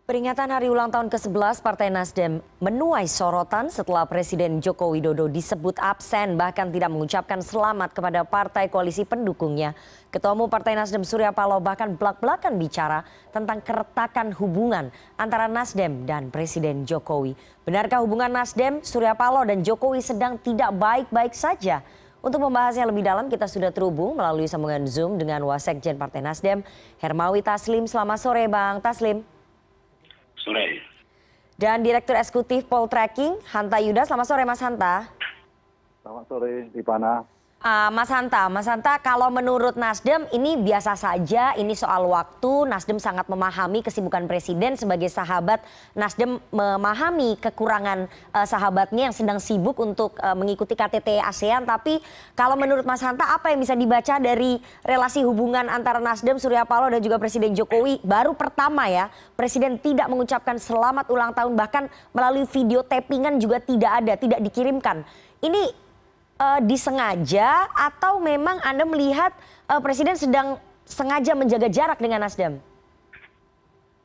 Peringatan hari ulang tahun ke-11 Partai Nasdem menuai sorotan setelah Presiden Joko Widodo disebut absen bahkan tidak mengucapkan selamat kepada partai koalisi pendukungnya. Ketua Umum Partai Nasdem Surya Paloh bahkan belak-belakan bicara tentang keretakan hubungan antara Nasdem dan Presiden Jokowi. Benarkah hubungan Nasdem, Surya Paloh dan Jokowi sedang tidak baik-baik saja? Untuk membahasnya lebih dalam kita sudah terhubung melalui sambungan Zoom dengan Wasekjen Partai Nasdem, Hermawi Taslim. Selamat sore Bang Taslim. Sore. Dan Direktur Eksekutif Poltreking, Hanta Yuda. Selamat sore Mas Hanta. Selamat sore Rifana. Mas Hanta, kalau menurut Nasdem ini biasa saja, ini soal waktu. Nasdem sangat memahami kesibukan Presiden sebagai sahabat. Nasdem memahami kekurangan sahabatnya yang sedang sibuk untuk mengikuti KTT ASEAN. Tapi kalau menurut Mas Hanta, apa yang bisa dibaca dari relasi hubungan antara Nasdem, Surya Paloh dan juga Presiden Jokowi? Baru pertama ya, Presiden tidak mengucapkan selamat ulang tahun, bahkan melalui video tappingan juga tidak dikirimkan. Ini disengaja atau memang Anda melihat Presiden sedang sengaja menjaga jarak dengan Nasdem?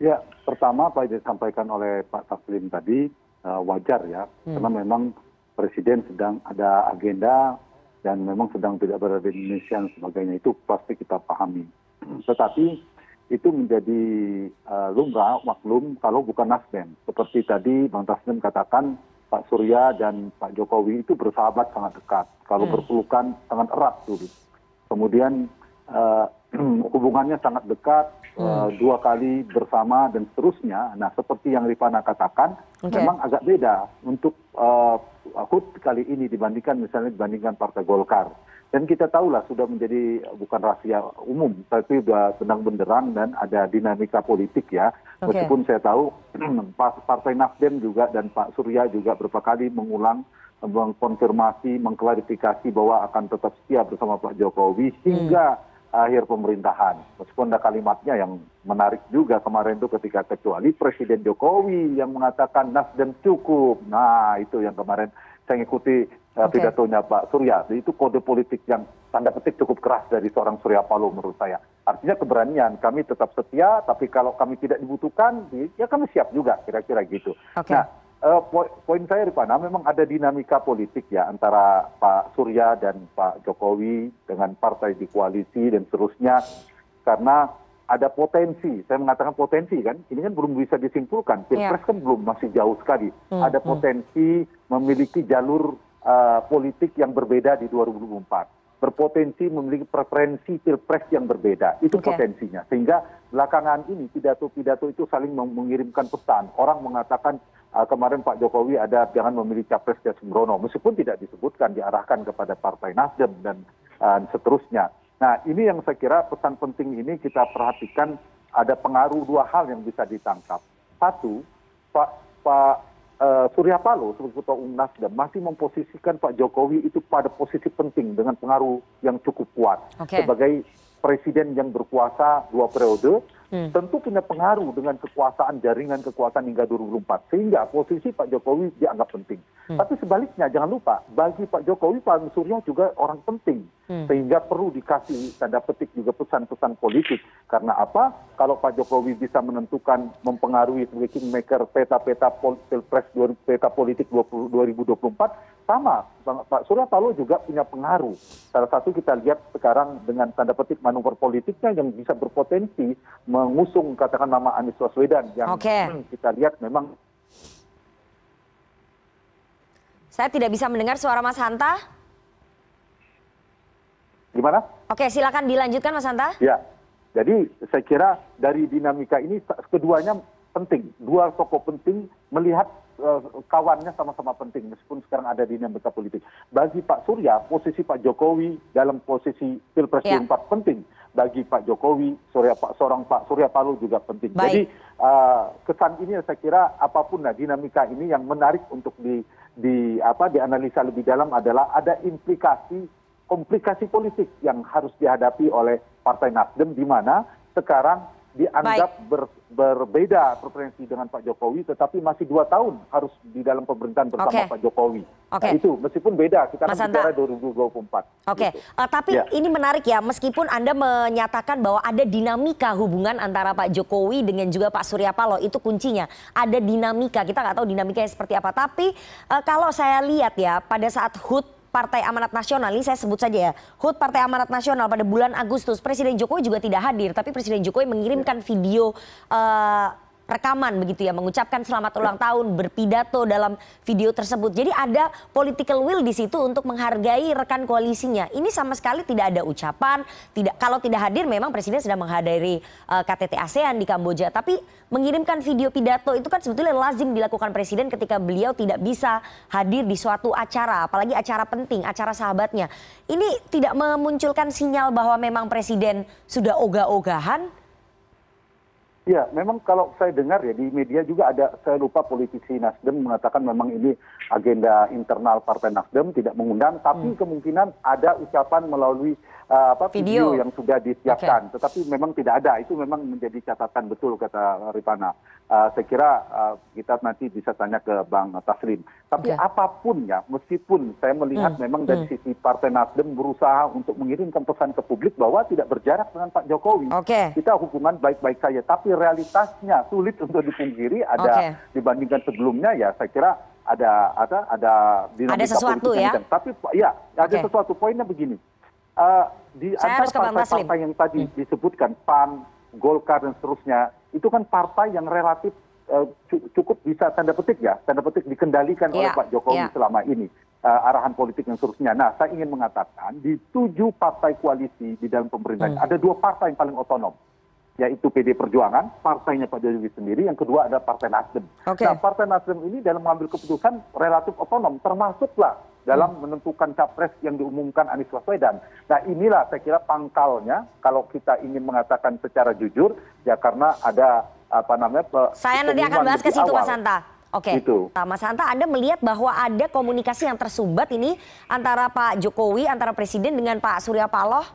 Ya, pertama apa yang disampaikan oleh Pak Taslim tadi wajar ya, karena memang Presiden sedang ada agenda dan memang sedang tidak berada di Indonesia dan sebagainya, itu pasti kita pahami. Tetapi itu menjadi lumrah, maklum kalau bukan Nasdem. Seperti tadi Bang Taslim katakan, Pak Surya dan Pak Jokowi itu bersahabat sangat dekat. Kalau berpelukan sangat erat dulu. Kemudian hubungannya sangat dekat, 2 kali bersama dan seterusnya. Nah, seperti yang Rifana katakan, memang agak beda untuk HUT kali ini dibandingkan Partai Golkar. Dan kita tahulah sudah menjadi bukan rahasia umum, tapi sudah benang-benderang dan ada dinamika politik ya. Meskipun saya tahu Partai Nasdem juga dan Pak Surya juga beberapa kali mengulang, mengkonfirmasi, mengklarifikasi bahwa akan tetap setia bersama Pak Jokowi hingga akhir pemerintahan. Meskipun ada kalimatnya yang menarik juga kemarin itu ketika kecuali Presiden Jokowi yang mengatakan Nasdem cukup. Nah, itu yang kemarin saya ngikuti pidatonya Pak Surya. Itu kode politik yang tanda petik cukup keras dari seorang Surya Paloh menurut saya. Artinya keberanian, kami tetap setia, tapi kalau kami tidak dibutuhkan, ya kami siap juga, kira-kira gitu. Nah, poin saya Rifana, memang ada dinamika politik ya antara Pak Surya dan Pak Jokowi dengan partai di koalisi dan seterusnya. Karena ada potensi, saya mengatakan potensi kan, ini kan belum bisa disimpulkan, Pilpres kan belum, masih jauh sekali. Ada potensi memiliki jalur politik yang berbeda di 2024. Berpotensi memiliki preferensi Pilpres yang berbeda, itu potensinya. Sehingga belakangan ini pidato-pidato itu saling mengirimkan pesan. Orang mengatakan kemarin Pak Jokowi ada jangan memilih capres dan sembrono, meskipun tidak disebutkan, diarahkan kepada Partai Nasdem dan seterusnya. Nah, ini yang saya kira pesan penting ini kita perhatikan, ada pengaruh 2 hal yang bisa ditangkap. Satu, Pak Surya Paloh sebagai Ketua Umum Nasdem masih memposisikan Pak Jokowi itu pada posisi penting dengan pengaruh yang cukup kuat. Sebagai presiden yang berkuasa 2 periode, tentu punya pengaruh dengan kekuasaan, jaringan kekuasaan hingga 2024. Sehingga posisi Pak Jokowi dianggap penting. Tapi sebaliknya jangan lupa, bagi Pak Jokowi, Pak Surya juga orang penting. Sehingga perlu dikasih tanda petik juga pesan-pesan politik. Karena apa? Kalau Pak Jokowi bisa menentukan, mempengaruhi sebagai kingmaker peta-peta Pilpres, peta politik 2024, sama Pak Surya Paloh juga punya pengaruh. Salah satu kita lihat sekarang dengan tanda petik manuver politiknya yang bisa berpotensi mengusung katakan nama Anies Baswedan yang kita lihat memang. Saya tidak bisa mendengar suara Mas Hanta. Gimana? Oke, silakan dilanjutkan Mas Hanta. Ya, jadi saya kira dari dinamika ini keduanya penting. 2 tokoh penting melihat kawannya sama-sama penting meskipun sekarang ada dinamika politik. Bagi Pak Surya, posisi Pak Jokowi dalam posisi Pilpres 2024 penting. Bagi Pak Jokowi, seorang Pak Surya Paloh juga penting. Jadi kesan ini saya kira apapun dinamika ini yang menarik untuk dianalisa lebih dalam adalah ada komplikasi politik yang harus dihadapi oleh Partai Nasdem, di mana sekarang dianggap berbeda preferensi dengan Pak Jokowi, tetapi masih 2 tahun harus di dalam pemerintahan bersama Pak Jokowi. Nah, itu meskipun beda, kita akan bicara 2024. Gitu. Tapi ini menarik ya, meskipun Anda menyatakan bahwa ada dinamika hubungan antara Pak Jokowi dengan juga Pak Surya Paloh, itu kuncinya. Ada dinamika, kita nggak tahu dinamikanya seperti apa. Tapi kalau saya lihat ya, pada saat HUT Partai Amanat Nasional, ini saya sebut saja ya, HUT Partai Amanat Nasional pada bulan Agustus, Presiden Jokowi juga tidak hadir, tapi Presiden Jokowi mengirimkan video rekaman begitu ya, mengucapkan selamat ulang tahun, berpidato dalam video tersebut. Jadi ada political will di situ untuk menghargai rekan koalisinya. Ini sama sekali tidak ada ucapan, kalau tidak hadir memang Presiden sedang menghadiri KTT ASEAN di Kamboja, tapi mengirimkan video pidato itu kan sebetulnya lazim dilakukan Presiden ketika beliau tidak bisa hadir di suatu acara, apalagi acara penting, acara sahabatnya. Ini tidak memunculkan sinyal bahwa memang Presiden sudah ogah-ogahan? Ya, memang kalau saya dengar ya di media juga ada, saya lupa politisi Nasdem mengatakan memang ini agenda internal Partai Nasdem, tidak mengundang, tapi kemungkinan ada ucapan melalui video yang sudah disiapkan. Tetapi memang tidak ada, itu memang menjadi catatan betul kata Rifana. Saya kira kita nanti bisa tanya ke Bang Taslim. Tapi apapun ya, meskipun saya melihat memang dari sisi Partai Nasdem berusaha untuk mengirimkan pesan ke publik bahwa tidak berjarak dengan Pak Jokowi. Kita hubungan baik-baik saja, tapi realitasnya sulit untuk dipungkiri, ada dibandingkan sebelumnya ya, saya kira ada dinamika sesuatu politik ya. Tapi ya ada sesuatu. Poinnya begini, di antara partai-partai yang tadi disebutkan, PAN, Golkar dan seterusnya, itu kan partai yang relatif cukup bisa tanda petik dikendalikan oleh Pak Jokowi selama ini, arahan politik dan seterusnya. Nah, saya ingin mengatakan di 7 partai koalisi di dalam pemerintahan ada 2 partai yang paling otonom, yaitu PD Perjuangan, partainya Pak Jokowi sendiri, yang kedua ada Partai Nasdem. Nah, Partai Nasdem ini dalam mengambil keputusan relatif otonom, termasuklah dalam menentukan capres yang diumumkan Anies Baswedan. Nah, inilah saya kira pangkalnya kalau kita ingin mengatakan secara jujur, ya karena ada saya nanti akan bahas ke situ, Mas Hanta. Gitu. Mas Hanta, Anda melihat bahwa ada komunikasi yang tersumbat ini antara Pak Jokowi, antara Presiden dengan Pak Surya Paloh?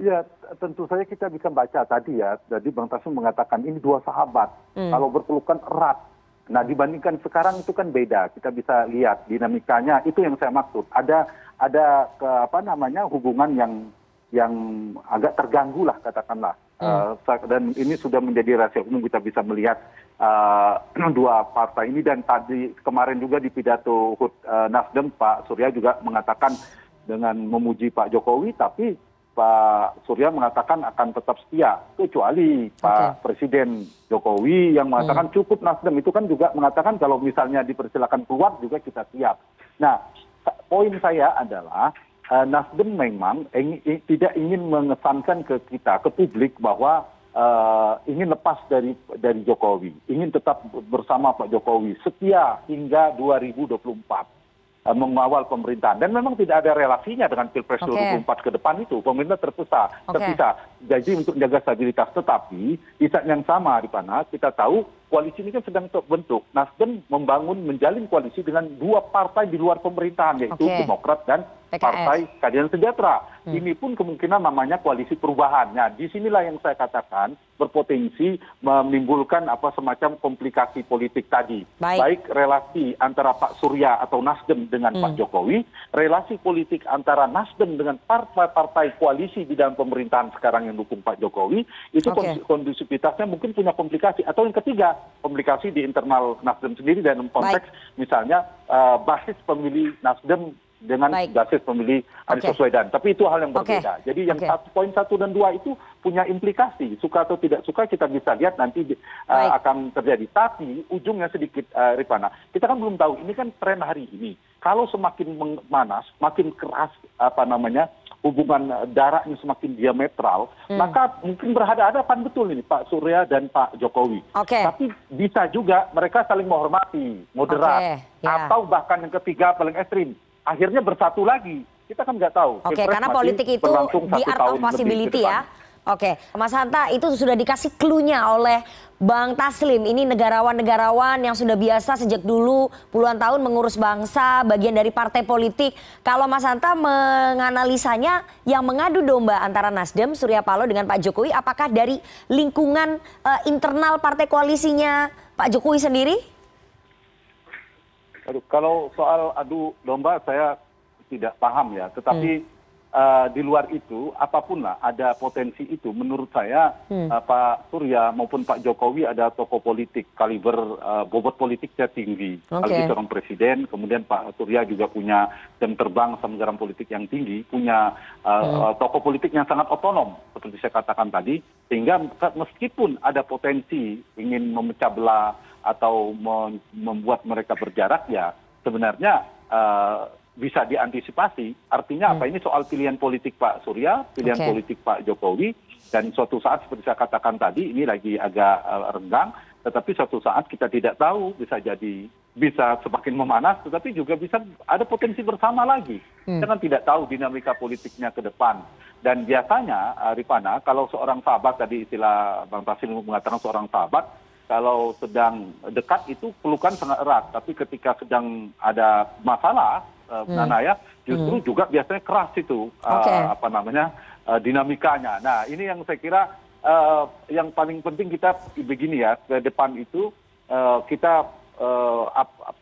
Ya, tentu saja kita bisa baca tadi ya. Jadi Bang Taslim mengatakan ini 2 sahabat. Kalau berpelukan erat. Nah, dibandingkan sekarang itu kan beda. Kita bisa lihat dinamikanya. Itu yang saya maksud. Ada hubungan yang agak terganggu lah katakanlah. Dan ini sudah menjadi rahasia umum, kita bisa melihat 2 partai ini. Dan tadi kemarin juga di pidato HUT Nasdem, Pak Surya juga mengatakan dengan memuji Pak Jokowi, tapi Pak Surya mengatakan akan tetap setia, kecuali Pak Presiden Jokowi yang mengatakan cukup Nasdem. Itu kan juga mengatakan kalau misalnya dipersilakan keluar juga kita siap. Nah, poin saya adalah Nasdem memang tidak ingin mengesankan ke kita, ke publik bahwa ingin lepas dari Jokowi, ingin tetap bersama Pak Jokowi, setia hingga 2024. Mengawal pemerintahan, dan memang tidak ada relasinya dengan Pilpres 2024 ke depan itu. Pemerintah terpisah. Jadi untuk menjaga stabilitas, tetapi di saat yang sama Rifana, kita tahu koalisi ini kan sedang terbentuk. Nasdem menjalin koalisi dengan 2 partai di luar pemerintahan, yaitu Demokrat dan Partai Keadilan Sejahtera. Ini pun kemungkinan namanya koalisi perubahan. Nah, disinilah yang saya katakan berpotensi menimbulkan semacam komplikasi politik tadi. Baik relasi antara Pak Surya atau Nasdem dengan Pak Jokowi, relasi politik antara Nasdem dengan partai-partai koalisi di dalam pemerintahan sekarang yang dukung Pak Jokowi, itu kondusivitasnya mungkin punya komplikasi. Atau yang ketiga, komplikasi di internal Nasdem sendiri dalam konteks misalnya basis pemilih Nasdem dengan basis pemilih Anies Baswedan. Tapi itu hal yang berbeda. Jadi yang poin 1 dan 2 itu punya implikasi. Suka atau tidak suka kita bisa lihat nanti akan terjadi. Tapi ujungnya sedikit Rifana, kita kan belum tahu. Ini kan tren hari ini. Kalau semakin memanas, makin keras hubungan darahnya semakin diametral, maka mungkin berhadapan betul ini Pak Surya dan Pak Jokowi. Tapi bisa juga mereka saling menghormati, moderat, atau bahkan yang ketiga paling ekstrim, akhirnya bersatu lagi. Kita kan nggak tahu. Karena politik itu di art of possibility ya. Mas Hanta, itu sudah dikasih clue-nya oleh Bang Taslim, ini negarawan-negarawan yang sudah biasa sejak dulu puluhan tahun mengurus bangsa, bagian dari partai politik. Kalau Mas Hanta menganalisanya, yang mengadu domba antara Nasdem, Surya Paloh dengan Pak Jokowi, apakah dari lingkungan internal partai koalisinya Pak Jokowi sendiri? Aduh, kalau soal adu domba saya tidak paham ya, tetapi di luar itu apapun lah ada potensi itu, menurut saya Pak Surya maupun Pak Jokowi ada tokoh politik kaliber bobot politiknya tinggi. Kalau seorang presiden, kemudian Pak Surya juga punya jam terbang samgaram politik yang tinggi, punya tokoh politik yang sangat otonom seperti saya katakan tadi, sehingga meskipun ada potensi ingin memecah belah atau membuat mereka berjarak, ya sebenarnya bisa diantisipasi. Artinya apa, ini soal pilihan politik Pak Surya, pilihan politik Pak Jokowi, dan suatu saat seperti saya katakan tadi, ini lagi agak renggang, tetapi suatu saat kita tidak tahu, bisa semakin memanas, tetapi juga bisa ada potensi bersama lagi. Kita kan tidak tahu dinamika politiknya ke depan. Dan biasanya, Rifana, kalau seorang sahabat, tadi istilah Bang Taslim mengatakan seorang sahabat, kalau sedang dekat itu pelukan sangat erat, tapi ketika sedang ada masalah, Nana ya, justru juga biasanya keras itu dinamikanya. Nah, ini yang saya kira yang paling penting kita begini ya, ke depan itu kita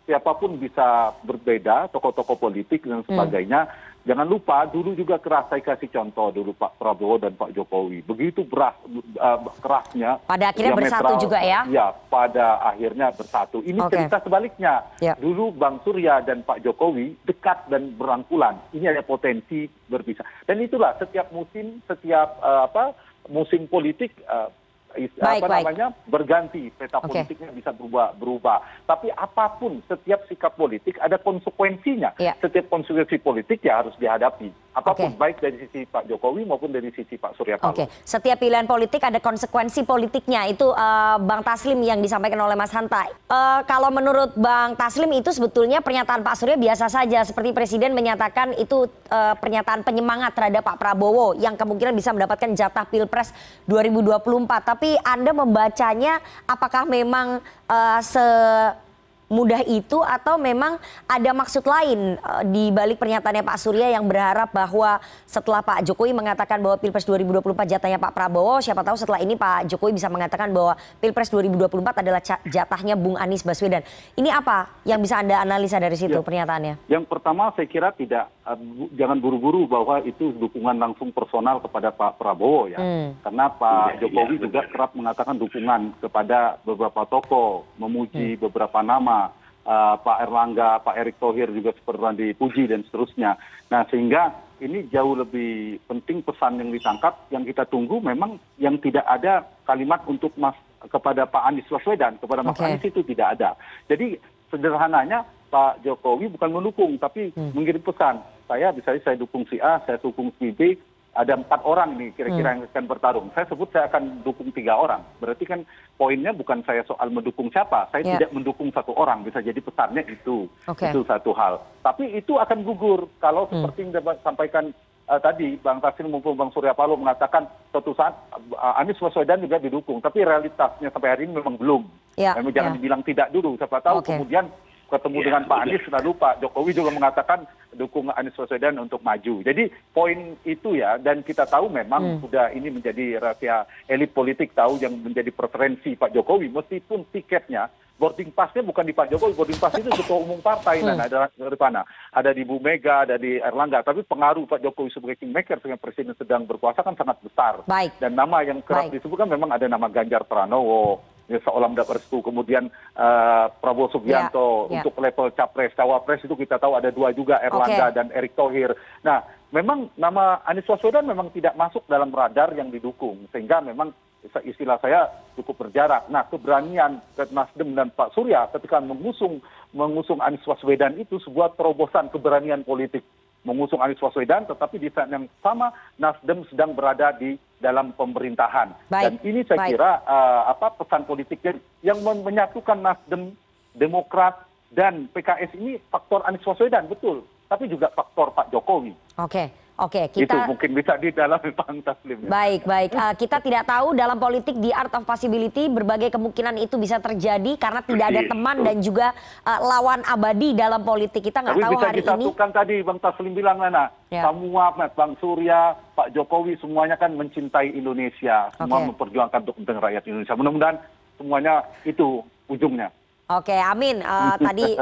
siapapun bisa berbeda, tokoh-tokoh politik dan sebagainya. Jangan lupa dulu juga keras, saya kasih contoh dulu Pak Prabowo dan Pak Jokowi. Begitu kerasnya. Pada akhirnya bersatu juga ya? Ya, pada akhirnya bersatu. Ini cerita sebaliknya. Dulu Bang Surya dan Pak Jokowi dekat dan berangkulan. Ini ada potensi berpisah. Dan itulah setiap musim, musim politik berganti, peta politiknya bisa berubah. Tapi apapun, setiap sikap politik ada konsekuensinya. Setiap konsekuensi politik ya harus dihadapi. Apapun, baik dari sisi Pak Jokowi maupun dari sisi Pak Surya Paloh. Setiap pilihan politik ada konsekuensi politiknya. Itu Bang Taslim yang disampaikan oleh Mas Hanta. Kalau menurut Bang Taslim itu sebetulnya pernyataan Pak Surya biasa saja. Seperti Presiden menyatakan itu pernyataan penyemangat terhadap Pak Prabowo yang kemungkinan bisa mendapatkan jatah Pilpres 2024. Tapi Anda membacanya apakah memang semudah itu atau memang ada maksud lain di balik pernyataannya Pak Surya yang berharap bahwa setelah Pak Jokowi mengatakan bahwa Pilpres 2024 jatahnya Pak Prabowo, siapa tahu setelah ini Pak Jokowi bisa mengatakan bahwa Pilpres 2024 adalah jatahnya Bung Anies Baswedan. Ini apa yang bisa Anda analisa dari situ pernyataannya? Yang pertama saya kira jangan buru-buru bahwa itu dukungan langsung personal kepada Pak Prabowo ya. Karena Pak Jokowi juga kerap mengatakan dukungan kepada beberapa tokoh, memuji beberapa nama, Pak Erlangga, Pak Erick Thohir juga pernah dipuji dan seterusnya. Nah, sehingga ini jauh lebih penting pesan yang ditangkap, yang kita tunggu memang yang tidak ada kalimat untuk kepada Pak Anies Baswedan, kepada Mas Anies itu tidak ada. Jadi sederhananya Pak Jokowi bukan mendukung, tapi mengirim pesan. Misalnya saya dukung si A, saya dukung si B, ada 4 orang nih kira-kira yang akan bertarung. Saya sebut saya akan dukung 3 orang. Berarti kan poinnya bukan saya soal mendukung siapa, saya tidak mendukung 1 orang. Bisa jadi pesannya itu. Itu satu hal. Tapi itu akan gugur kalau seperti yang disampaikan tadi Bang Taslim maupun Bang Surya Paloh mengatakan suatu saat Anies Baswedan juga didukung. Tapi realitasnya sampai hari ini memang belum. Memang jangan dibilang tidak dulu. Siapa tahu kemudian ketemu dengan Pak Anies, lalu Pak Jokowi juga mengatakan dukung Anies Baswedan untuk maju. Jadi poin itu ya, dan kita tahu memang sudah ini menjadi rahasia elit politik tahu yang menjadi preferensi Pak Jokowi, meskipun tiketnya boarding pass-nya bukan di Pak Jokowi, boarding pass itu ketua umum partai, ada di mana? Ada di Bu Mega, ada di Erlangga, tapi pengaruh Pak Jokowi sebagai kingmaker dengan presiden sedang berkuasa kan sangat besar. Dan nama yang kerap disebutkan memang ada nama Ganjar Pranowo, seolah mendapat restu, kemudian Prabowo Subianto untuk level capres, cawapres itu kita tahu ada 2 juga, Erlangga dan Erick Thohir. Nah, memang nama Anies Baswedan memang tidak masuk dalam radar yang didukung, sehingga memang istilah saya cukup berjarak. Nah, keberanian Nasdem dan Pak Surya ketika mengusung Anies Baswedan itu sebuah terobosan keberanian politik. Mengusung Anies Baswedan, tetapi di saat yang sama Nasdem sedang berada di dalam pemerintahan. Dan ini saya kira pesan politiknya yang menyatukan Nasdem, Demokrat, dan PKS ini faktor Anies Baswedan, betul. Tapi juga faktor Pak Jokowi. Oke, Itu kita mungkin bisa didalami Bang Taslim. baik. Kita tidak tahu dalam politik di art of possibility berbagai kemungkinan itu bisa terjadi karena tidak ada teman dan juga lawan abadi dalam politik. Kita nggak Tapi tahu bisa hari ini. disatukan tadi Bang Taslim bilang Nana, Ya. semua Bang Surya, Pak Jokowi semuanya kan mencintai Indonesia, semua Oke. memperjuangkan untuk kepentingan rakyat Indonesia. Mudah-mudahan semuanya itu ujungnya. Oke, amin. Tadi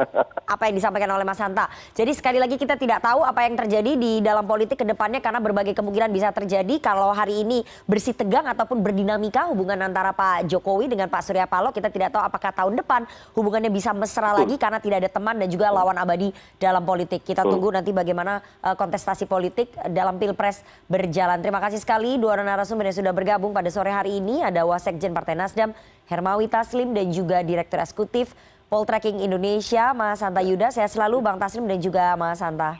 apa yang disampaikan oleh Mas Hanta. Jadi sekali lagi kita tidak tahu apa yang terjadi di dalam politik ke depannya karena berbagai kemungkinan bisa terjadi. Kalau hari ini bersih tegang ataupun berdinamika hubungan antara Pak Jokowi dengan Pak Surya Paloh, kita tidak tahu apakah tahun depan hubungannya bisa mesra lagi karena tidak ada teman dan juga lawan abadi dalam politik. Kita tunggu nanti bagaimana kontestasi politik dalam Pilpres berjalan. Terima kasih sekali dua narasumber yang sudah bergabung pada sore hari ini. Ada Wasekjen Partai Nasdem, Hermawi Taslim, dan juga Direktur Eksekutif Poltreking Indonesia, Mas Hanta Yuda. Sehat selalu Bang Taslim dan juga Mas Hanta.